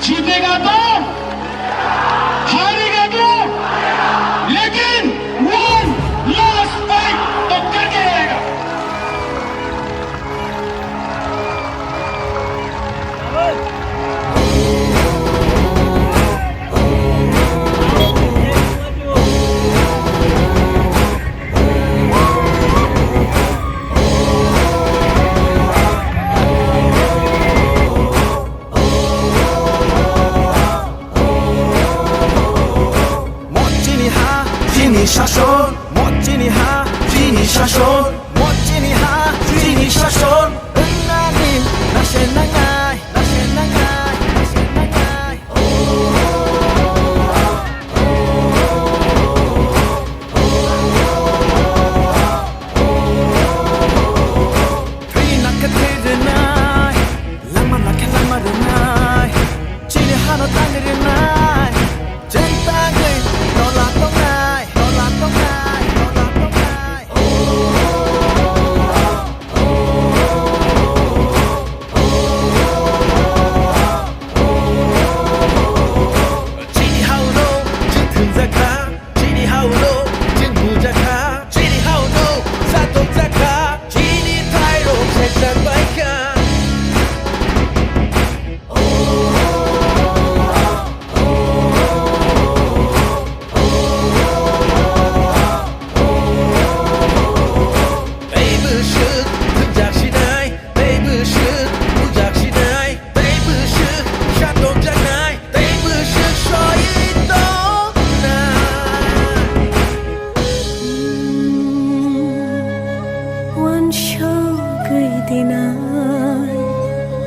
जीतेगा तो हारेगा तो लेकिन वन लास्ट फाइट तो करके रहेगा। শাসন 멋지니 하 지니 শাসন 멋지니 하 지니 শাসন 은나니 나시나가이 나시나가이 나시나가이 트리나카트르나이 랑마나케랑마르나이 지니 하노 땅르나이 젠땅을 놀라똥나이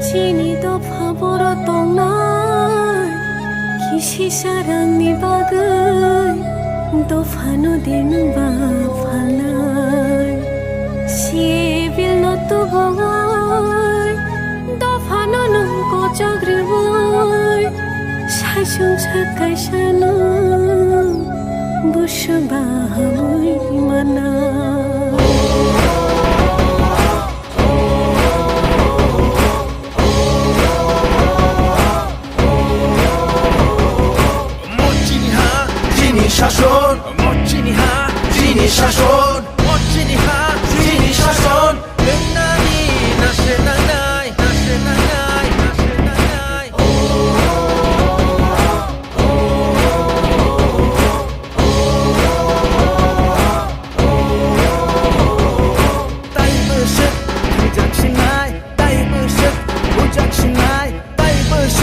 Chini do phaboro tongnai kishi sarangni bagai do phano din ba phalnai sibil no tu boy do phano no ko chagri boy shashung chakai shano bushba hamui mana শাসন 멋지니 하 지니 শাসন 멋지니 하 지니 শাসন 은나니 나시나가이 나시나가이 나시나가이 따이브식 부작신나이 따이브식 부작신나이 따이브식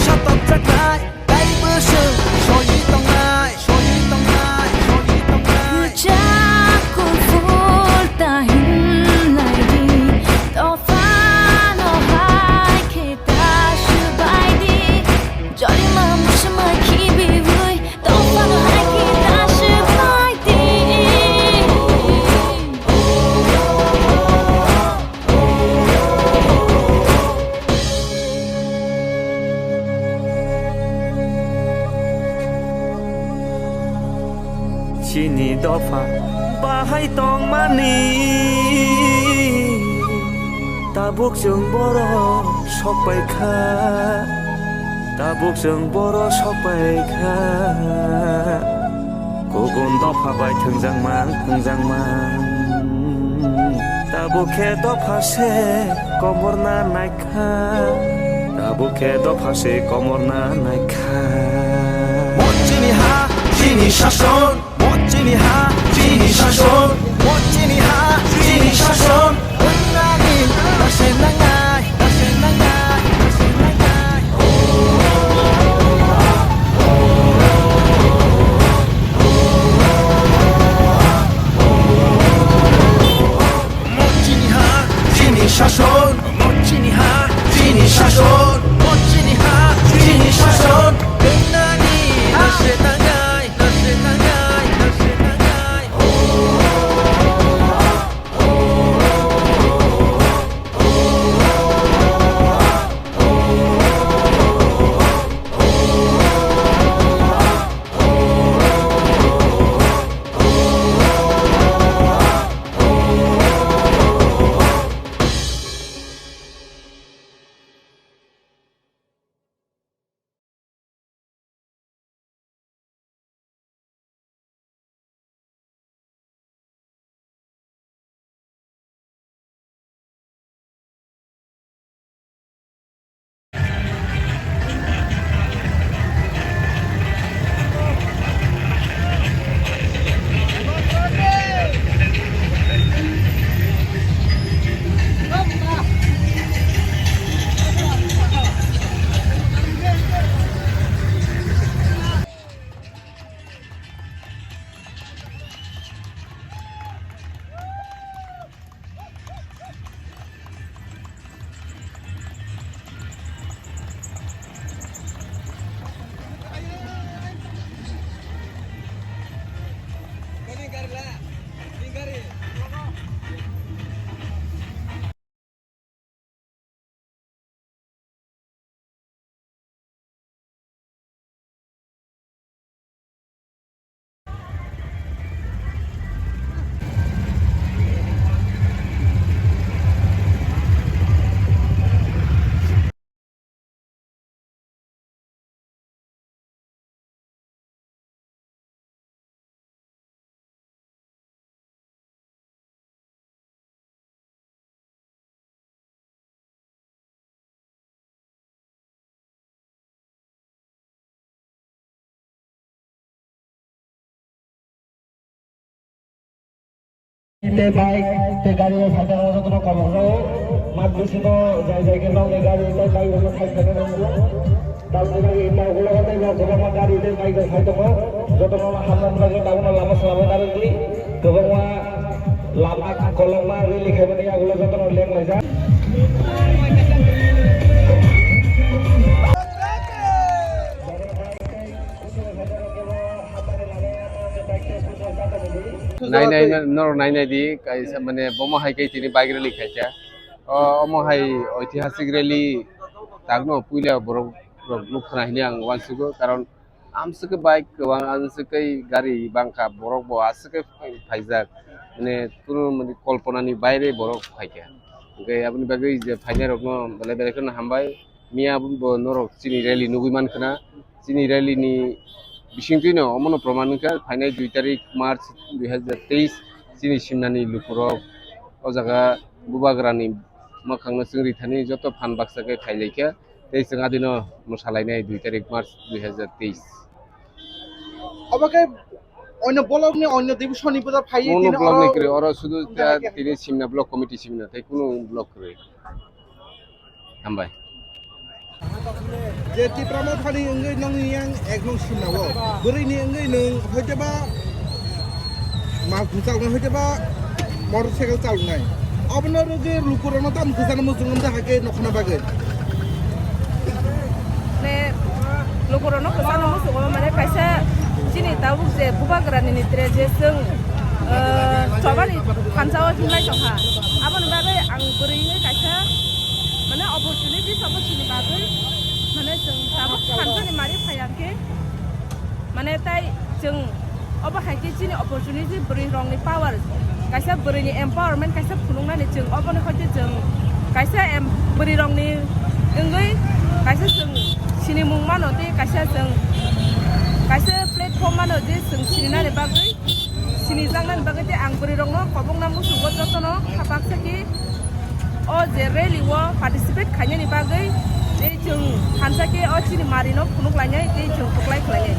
샷업작나이 따이브식 소이동나이 Chini dofa bahai tong mani tabuk jeng boro sokbai kha tabuk jeng boro sokbai kha gugun dofa bai thungjangman tabuk khe dofa se komorna naikha tabuk khe dofa se komorna naikha 멋지니 하 지니 শাসন 멋지니 하 지니 শাসন 멋지니 하 지니 শাসন 은나니 나시나가이 나시나가이 나시나가이 멋지니 하 지니 শাসন 멋지니 하 지니 শাসন 멋지니 하 지니 শাসন 은나니 나시나가이 나시나가이 나시나가이 Te baik, te garu sadar orang tu nak kamu mat besi tu jai ke nong garu te baik orang khai khai nong tu. Tahu tu lagi mau gula kan mau gula mat garu te baik khai tu mo. Jodoh mau hamam lagi tahu nak lama selama tahu ni. Kebang ma lama kolong ma really khai benda gula jodoh nak leng lagi. নাইনাই দি মানে বোমা হাইকে তিনি bike rally খাইছা অমো high ঐতিহাসিক rally তাগনো পুইলা বরক লুকনা হিনি আং ওয়ানসুগো কারণ আমসুকে bike গোবাं আমসুকে গাড়ি বাংকা বরক ব আসুকে ফাইজাক মানে কোনো মানে কল্পনানি বাইরে বরক ফাইকা গে আপনি বাগৈ যে ফাইনার রকম বলে বেলেকন হামবাই মিয়া বুনবো নরক চিনি রেলি নুগুইমান খনা চিনি রেলিনি বিশিংটিনো অমনো প্রমাণিকা ফাইনাল 2 তারিখ মার্চ 2023 চিনি সিমনানি লুকুরক ও জায়গা বুবাগ্রানি মাখাংনো চিংরিথানি যত ফান বাক্সাকে ফাইলাইকা এই जोंहा दिनो मोसालायनाय 2 তারিখ মার্চ 2023 অবাকে অন্য ব্লকনি অন্য ডিভিশননি পদা ফাইয়ে কোন ব্লক নেই করে ওরা শুধু তিনি সিমনা ব্লক কমিটি সিমনা তাই কোন ব্লক করে হামবাই যে টিপ্রামো ফানি ওঙ্গৈ নংনি yang এক নং সিমনাও গরিনি ওঙ্গৈ নং হয়তোবা মা খুচালনা হয়তোবা মোটরসাইকেল চালনাय আপনার যে লুকুরানো দাম খুজানো মজুম দাহাকে নখনা বাগে Lukurono kesana musuh kalau mereka kaisa sini tahu je bubageran ini terjadi seng coba nih kancawa jumlah coba apa nih bagai angkurinya kaisa mana opportunity sama sini bagai mana jeng tahu kanca nih mari payangke mana tay jeng apa haki sini opportunity beri rong nih power kaisa beri nih empowerment kaisa pulungan nih jeng apa nih kaisa jeng kaisa beri rong nih enggak kaisa jeng sini mung mana tu kaisa jeng kaisa platform mana tu jeng sini nari bagai sini jangan bagai tu angkuri rong no kabung namu sugot joto no kapak seki oh jereli wo participate kanya ni bagai jeng kansa ke oh sini mari no punuk lanya jeng puklai kelanya